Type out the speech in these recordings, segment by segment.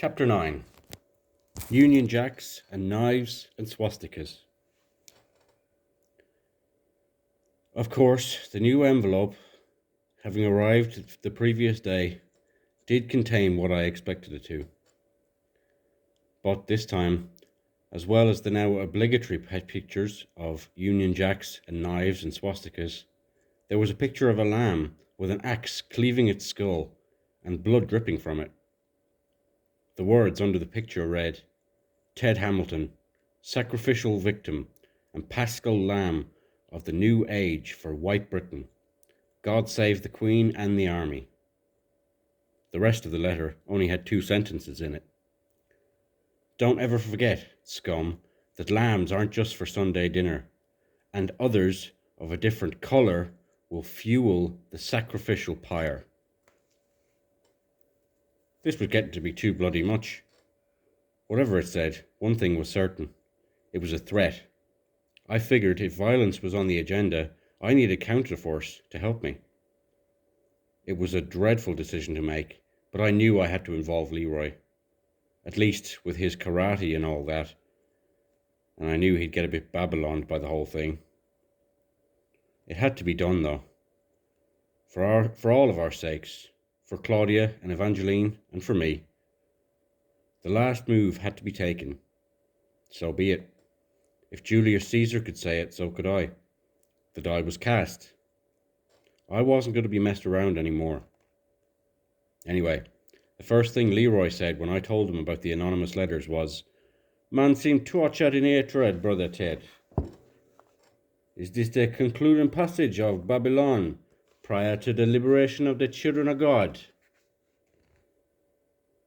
Chapter 9. Union Jacks and Knives and Swastikas. Of course, the new envelope, having arrived the previous day, did contain what I expected it to. But this time, as well as the now obligatory pet pictures of Union Jacks and Knives and Swastikas, there was a picture of a lamb with an axe cleaving its skull and blood dripping from it. The words under the picture read, "Ted Hamilton, sacrificial victim and paschal lamb of the new age for white Britain. God save the Queen and the Army." The rest of the letter only had 2 sentences in it. "Don't ever forget, scum, that lambs aren't just for Sunday dinner, and others of a different colour will fuel the sacrificial pyre." This was getting to be too bloody much. Whatever it said, one thing was certain. It was a threat. I figured if violence was on the agenda, I needed counterforce to help me. It was a dreadful decision to make, but I knew I had to involve Leroy. At least with his karate and all that. And I knew he'd get a bit Babyloned by the whole thing. It had to be done, though. For all of our sakes. For Claudia and Evangeline, and for me. The last move had to be taken. So be it. If Julius Caesar could say it, so could I. The die was cast. I wasn't going to be messed around anymore. Anyway, the first thing Leroy said when I told him about the anonymous letters was, "Man seemed tortured in hatred, Brother Ted. Is this the concluding passage of Babylon prior to the liberation of the children of God?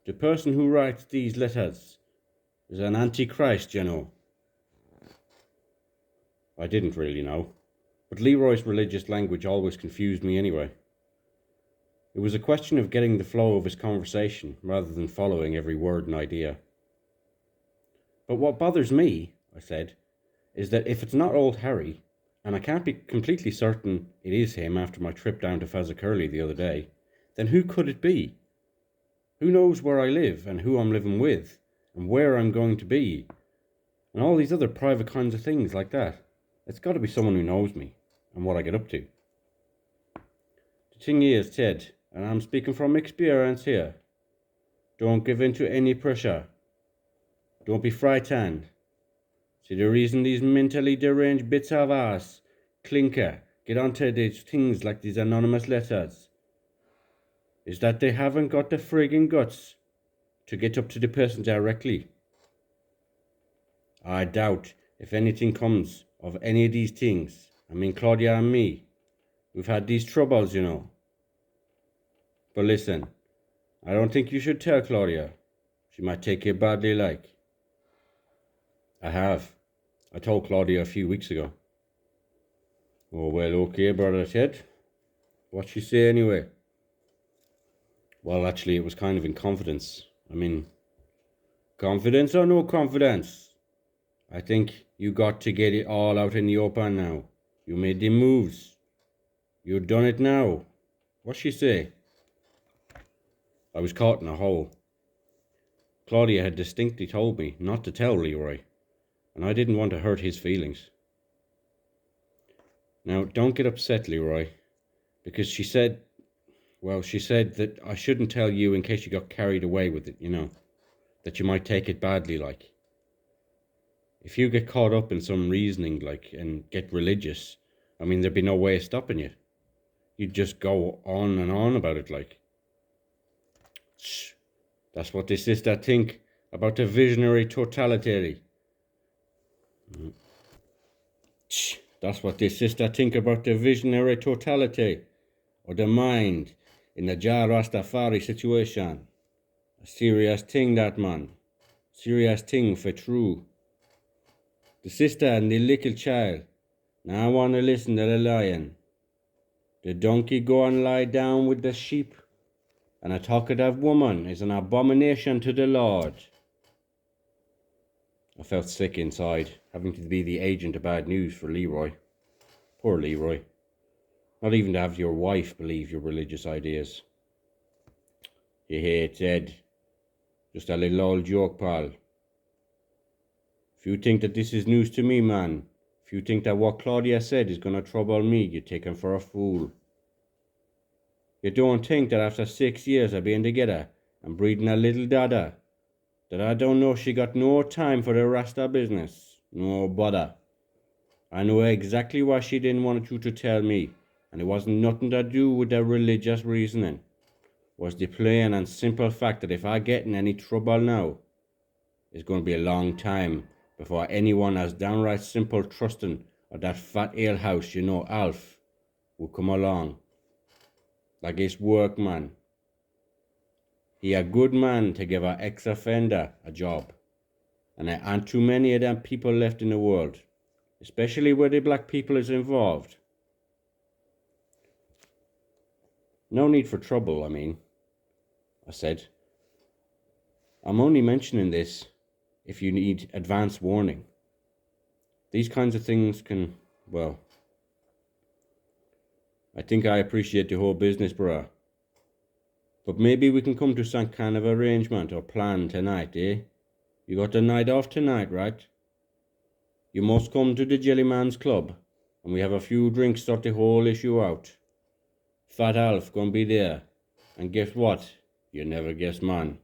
The person who writes these letters is an antichrist, you know." I didn't really know, but Leroy's religious language always confused me anyway. It was a question of getting the flow of his conversation rather than following every word and idea. "But what bothers me," I said, "is that if it's not old Harry, and I can't be completely certain it is him after my trip down to Fazacurly the other day, then who could it be? Who knows where I live and who I'm living with and where I'm going to be and all these other private kinds of things like that? It's got to be someone who knows me and what I get up to. The thing is, Ted, and I'm speaking from experience here, don't give in to any pressure. Don't be frightened. See, the reason these mentally deranged bits of ass get onto these things like these anonymous letters is that they haven't got the friggin' guts to get up to the person directly. I doubt if anything comes of any of these things. I mean, Claudia and me, we've had these troubles, you know. But listen, I don't think you should tell Claudia. She might take it badly like." "I have. I told Claudia a few weeks ago." "Oh, well, okay, Brother Ted. What'd she say anyway?" "Well, actually, it was kind of in confidence. I mean, confidence or no confidence? I think you got to get it all out in the open now. You made the moves. You done it now. What'd she say?" I was caught in a hole. Claudia had distinctly told me not to tell Leroy, and I didn't want to hurt his feelings. Now, don't get upset, Leroy, because she said that I shouldn't tell you in case you got carried away with it, you know, that you might take it badly, like. If you get caught up in some reasoning, like, and get religious, I mean, there'd be no way of stopping you. You'd just go on and on about it, like. Shh. That's what the sister think about the visionary totality. Shh. That's what the sister think about the visionary totality, or the mind, in the Jah Rastafari situation. A serious thing, that, man. Serious thing for true. The sister and the little child now want to listen to the lion. The donkey go and lie down with the sheep, and a talkative woman is an abomination to the Lord. I felt sick inside, having to be the agent of bad news for Leroy. Poor Leroy. Not even to have your wife believe your religious ideas. You hear, Ted? Just a little old joke, pal. If you think that this is news to me, man, if you think that what Claudia said is gonna trouble me, you take him for a fool. You don't think that after 6 years of being together and breeding a little dada, that I don't know she got no time for the Rasta business? No bother. I know exactly what she didn't want you to tell me, and it wasn't nothing to do with the religious reasoning. It was the plain and simple fact that if I get in any trouble now, it's going to be a long time before anyone as downright simple trusting of that fat alehouse, Alf, will come along. Like his workman. He a good man to give a ex-offender a job. And there aren't too many of them people left in the world, especially where the black people is involved. No need for trouble, I said. I'm only mentioning this if you need advance warning. These kinds of things can, well, I think I appreciate the whole business, bruh. But maybe we can come to some kind of arrangement or plan tonight, eh? You got the night off tonight, right? You must come to the Jellyman's Club, and we have a few drinks to sort the whole issue out. Fat Alf gonna be there, and guess what? You never guess, man.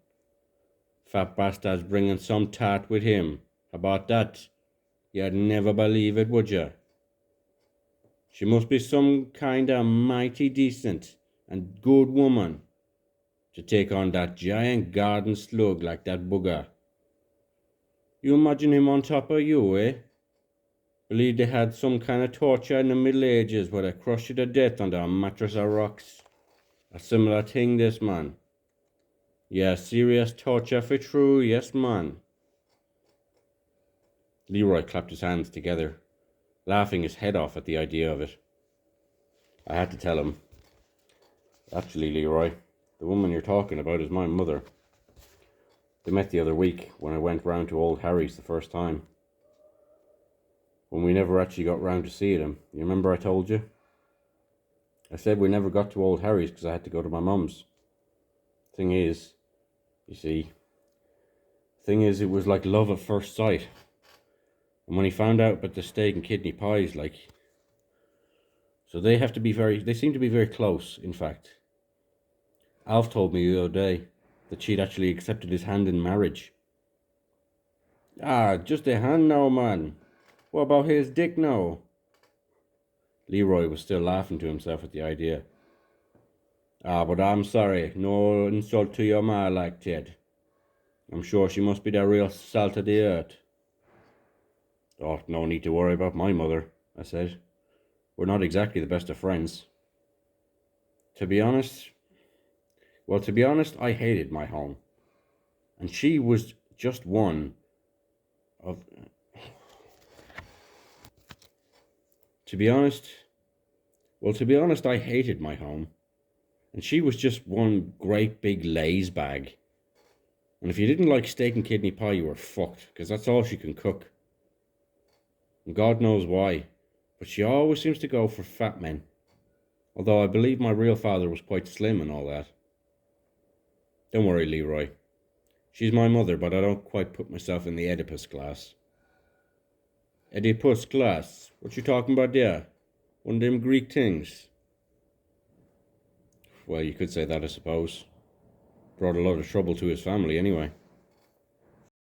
Fat bastard's bringing some tart with him. How about that? You'd never believe it, would you? She must be some kind of mighty decent and good woman to take on that giant garden slug like that bugger. You imagine him on top of you, eh? Believe they had some kind of torture in the Middle Ages where they crushed you to death under a mattress of rocks. A similar thing, this, man. Yeah, serious torture for true, yes, man. Leroy clapped his hands together, laughing his head off at the idea of it. I had to tell him, actually, Leroy, the woman you're talking about is my mother. They met the other week when I went round to old Harry's the first time. When we never actually got round to seeing him. You remember I told you? I said we never got to old Harry's because I had to go to my mum's. Thing is, it was like love at first sight. And when he found out about the steak and kidney pies, so they seem to be very close, in fact. Alf told me the other day that she'd actually accepted his hand in marriage. Ah, just a hand now, man. What about his dick now? Leroy was still laughing to himself at the idea. Ah, but I'm sorry, no insult to your ma like that. I'm sure she must be the real salt of the earth. Oh, no need to worry about my mother, I said. We're not exactly the best of friends. To be honest, I hated my home. And she was just one of... To be honest, I hated my home. And she was just one great big laze bag. And if you didn't like steak and kidney pie, you were fucked, because that's all she can cook. And God knows why, but she always seems to go for fat men. Although I believe my real father was quite slim and all that. Don't worry, Leroy. She's my mother, but I don't quite put myself in the Oedipus class. Oedipus class? What you talking about there? One of them Greek things? Well, you could say that, I suppose. Brought a lot of trouble to his family, anyway.